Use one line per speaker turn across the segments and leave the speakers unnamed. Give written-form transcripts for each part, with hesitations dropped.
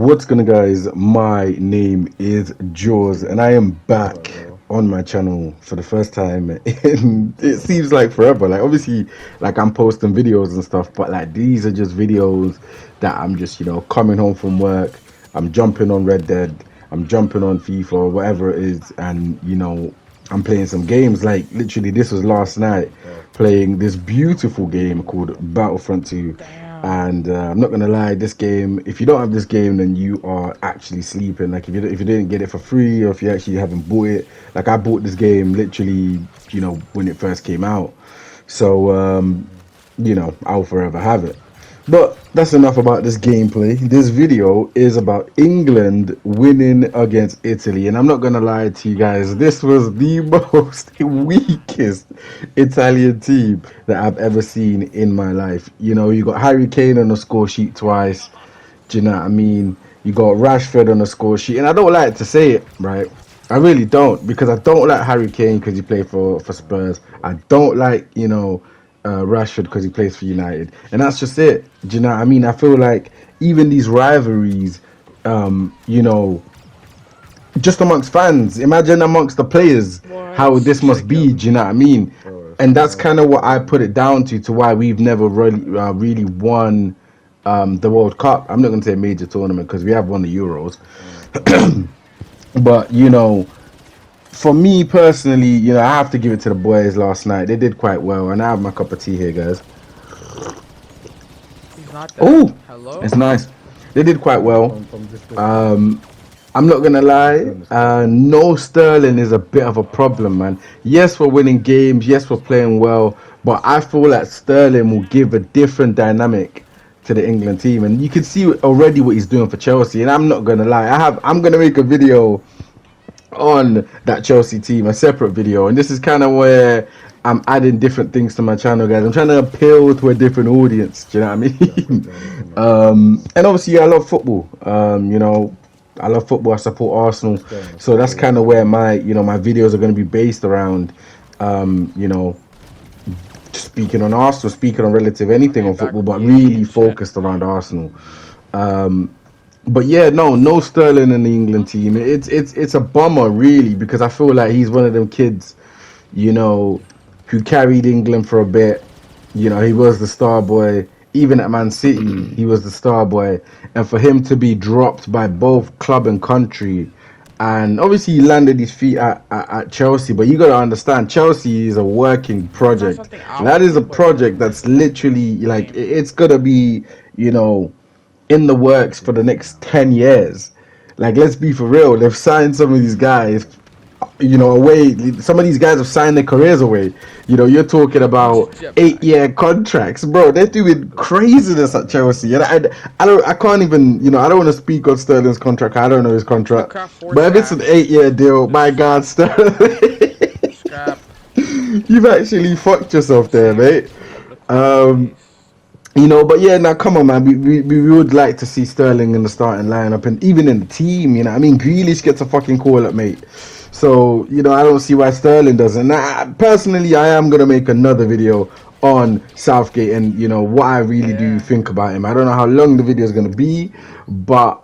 What's going on, guys? My name is Jaws, and I am back
Hello.
on my channel for the first time in it seems like forever. Like, obviously, like I'm posting videos and stuff, but like these are just videos that I'm just, coming home from work. I'm jumping on Red Dead, I'm jumping on FIFA, or whatever it is, and I'm playing some games. Like, literally, this was last night
Bro.
playing this beautiful game called Battlefront 2.
Damn.
And I'm not gonna lie, this game, if you don't have this game, then you are actually sleeping. Like, if you didn't get it for free, or if you actually haven't bought it, like I bought this game literally, when it first came out. So I'll forever have it. But that's enough about this gameplay. This video is about England winning against Italy. And I'm not going to lie to you guys, this was the most weakest Italian team that I've ever seen in my life. You got Harry Kane on the score sheet twice. Do you know what I mean? You got Rashford on the score sheet. And I don't like to say it, right? I really don't, because I don't like Harry Kane because he played for Spurs. I don't like, Rashford because he plays for United, and that's just it. Do you know what I mean? I feel like even these rivalries, um, you know, just amongst fans, imagine amongst the players how
What?
this must be. Do you know what I mean?
Bro, it's
And that's
mad.
kind of what I put it down to why we've never really won the World Cup. I'm not going to say major tournament because we have won the Euros,
Facts.
but for me personally, I have to give it to the boys last night. They did quite well, and I have my cup of tea here, guys.
He's not dead.
Oh, it's
Hello?
nice. They did quite well.
From this distance.
Um, I'm not gonna
I'm
lie.
doing this stuff.
No, Sterling is a bit of a problem, man. Yes, we're winning games. Yes, we're playing well, but I feel like Sterling will give a different dynamic to the England team, and you can see already what he's doing for Chelsea. And I'm not gonna lie. I'm gonna make a video on that Chelsea team, a separate video, and this is kind of where I'm adding different things to my channel, guys. I'm trying to appeal to a different audience. Do you know what I
Definitely
mean?
doing this on my channel.
And obviously, I love football. I love football. I support Arsenal,
Let's go. Let's
so
go
that's
for
kind
it.
of where my videos are going to be based around. Um, you know, speaking on Arsenal, speaking on relative anything
Okay,
on
back
football,
with
but
the AK
really
and shit.
focused around Arsenal. But yeah, no Sterling in the England team. It's a bummer, really, because I feel like he's one of them kids, you know, who carried England for a bit. He was the star boy. Even at Man City, he was the star boy. And for him to be dropped by both club and country, and obviously he landed his feet at Chelsea, but you got to understand, Chelsea is a working
There's not
project.
something out
That
when
is
you
a
put
project
in
that's literally
the
like
game.
it's gonna be, you know, in the works for the next 10 years. Like, let's be for real. They've signed some of these guys, away. Some of these guys have signed their careers away. You're talking about
Jetpack.
8-year contracts, bro. They're doing craziness at Chelsea. And I can't even, I don't want to speak on Sterling's contract. I don't know his contract.
Aircraft 4
But if it's an
trash.
8-year deal,
Just
my God,
scrap.
Sterling,
Scrap.
you've actually fucked yourself there, mate.
Look for my
Um,
face.
but yeah, now come on, man. We would like to see Sterling in the starting lineup and even in the team. I mean, Grealish gets a fucking call up, mate. So I don't see why Sterling doesn't. Now, personally, I am gonna make another video on Southgate and what I really do
Yeah.
think about him. I don't know how long the video is gonna be, but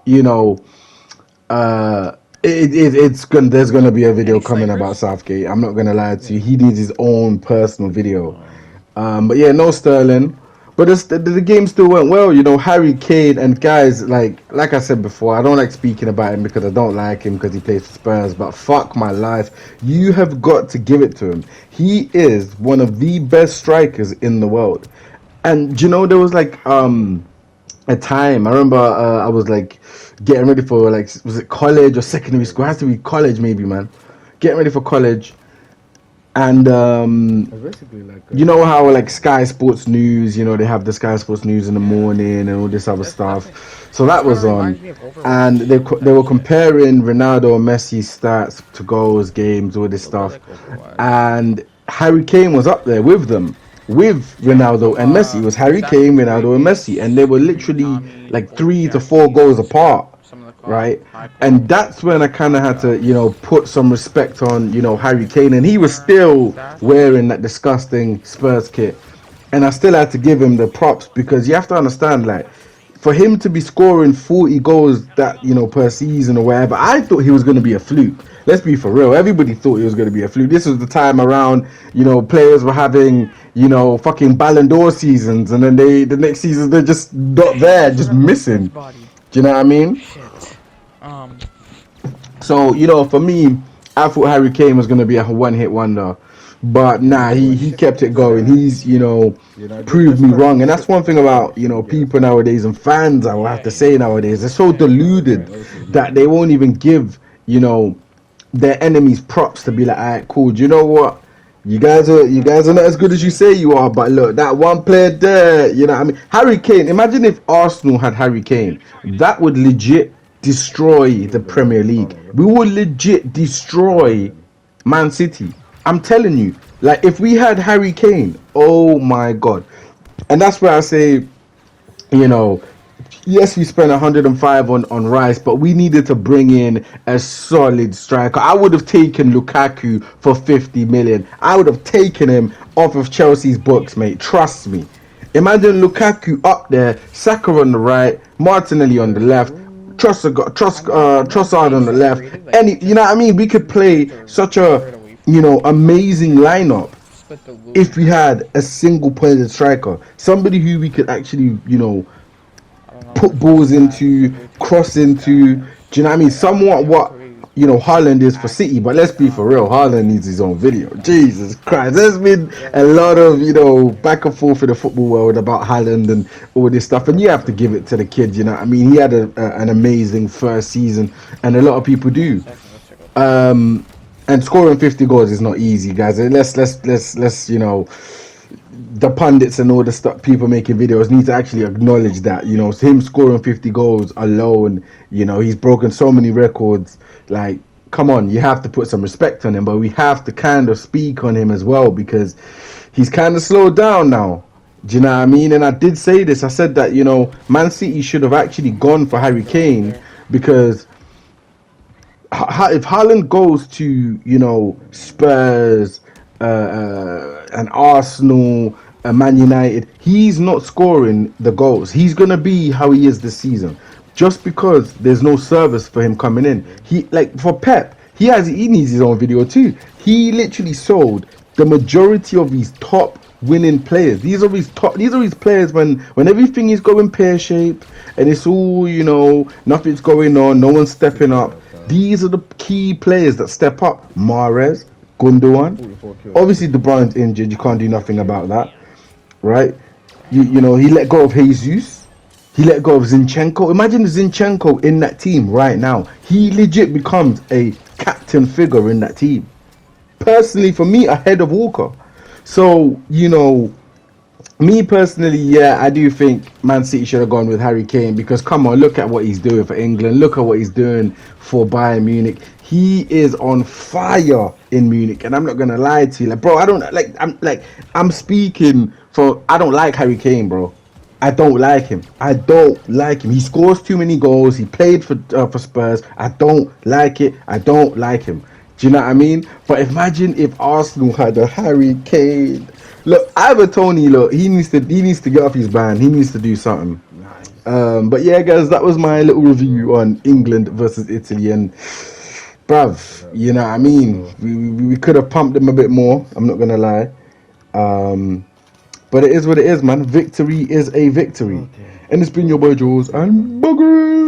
uh, it's gonna there's gonna be a video
Any
coming about
snipers?
Southgate. I'm not gonna lie to you. He needs his own personal video.
Um,
But yeah, no Sterling. But the game still went well. Harry Kane and guys like I said before, I don't like speaking about him because I don't like him because he plays for Spurs. But fuck my life, you have got to give it to him. He is one of the best strikers in the world. And there was like a time I remember I was like getting ready for, like, was it college or secondary school? It has to be college, maybe, man. Getting ready for college, and
it's basically like
you know how like Sky Sports News, they have the Sky Sports News in the
yeah.
morning and all this other
That's definitely.
stuff. So
This
that
kind
was
of reminds
on,
me of
and
Overwatch
they
type
were
shit.
comparing Ronaldo and Messi's stats to goals, games, all
A
this
little bit
stuff,
like Overwatch.
and Harry Kane was up there with them, with Ronaldo
From
and Messi. It was Harry Kane,
Assassin's Creed
Ronaldo, and Messi, and
games,
they were literally
Mikami,
like 3 to 4 goals
Scrap,
apart,
some of the
right?
high
And
quality
that's when I kind of had to,
knockouts.
put some respect on, Harry Kane, and he was
Armor,
still
stats.
wearing that disgusting Spurs kit, and I still had to give him the props because you have to understand, like, for him to be scoring 40 goals that per season or whatever, I thought he was going to be a fluke. Let's be for real. Everybody thought he was going to be a fluke. This was the time around, players were having, fucking Ballon d'Or seasons, and then the next season they're just not there, just missing. Do you know what I mean?
Shit.
So, for me, I thought Harry Kane was going to be a one-hit wonder. But nah, he kept it going. He's, proved me wrong. And that's one thing about, people nowadays and fans, I will have to say nowadays, they're so deluded that they won't even give, their enemies props to be like, all right, cool. Do you know what? You guys are not as good as you say you are, but look, that one player there, what I mean? Harry Kane, imagine if Arsenal had Harry Kane. That would legit destroy the Premier League. We would legit destroy Man City. I'm telling you, like, if we had Harry Kane, oh my God. And that's where I say, yes, we spent 105 on Rice, but we needed to bring in a solid striker. I would have taken Lukaku for 50 million. I would have taken him off of Chelsea's books, mate. Trust me. Imagine Lukaku up there, Saka on the right, Martinelli on the left, Trossard on the left. You know what I mean? We could play such a amazing lineup if we had a single-pointed striker, somebody who we could actually, put balls into, cross into. Do you know what I mean? Somewhat what Haaland is for City, but let's be for real. Haaland needs his own video. Jesus Christ, there's been a lot of back and forth in the football world about Haaland and all this stuff, and you have to give it to the kid. You know what I mean? He had an amazing first season, and a lot of people do. And scoring 50 goals is not easy, guys. Let's the pundits and all the stuff, people making videos need to actually acknowledge that, him scoring 50 goals alone, he's broken so many records. Like, come on, you have to put some respect on him, but we have to kind of speak on him as well, because he's kind of slowed down now. Do you know what I mean? And I did say this. I said that, Man City should have actually gone for Harry Kane, because if Haaland goes to, Spurs, and Arsenal, Man United, he's not scoring the goals. He's going to be how he is this season. Just because there's no service for him coming in. For Pep, he needs his own video too. He literally sold the majority of his top winning players. These are his players when everything is going pear-shaped and it's all, nothing's going on, no one's stepping up. These are the key players that step up. Mahrez, Gundogan. Obviously, De Bruyne's injured. You can't do nothing about that, right? He let go of Jesus. He let go of Zinchenko. Imagine Zinchenko in that team right now. He legit becomes a captain figure in that team. Personally, for me, ahead of Walker. So, me personally, yeah, I do think Man City should have gone with Harry Kane, because come on, look at what he's doing for England. Look at what he's doing for Bayern Munich. He is on fire in Munich, and I'm not gonna lie to you, like, bro. I don't like Harry Kane, bro. I don't like him. He scores too many goals. He played for Spurs. I don't like it. I don't like him. Do you know what I mean? But imagine if Arsenal had a Harry Kane. Look, Ivan Toney, he needs to get off his ban. He needs to do something. Nice. But yeah, guys, that was my little review on England versus Italy, and bruv, you know what I mean? We could have pumped them a bit more. I'm not gonna lie. But it is what it is, man. Victory is a victory. Okay. And it's been your boy Jules and Bugger.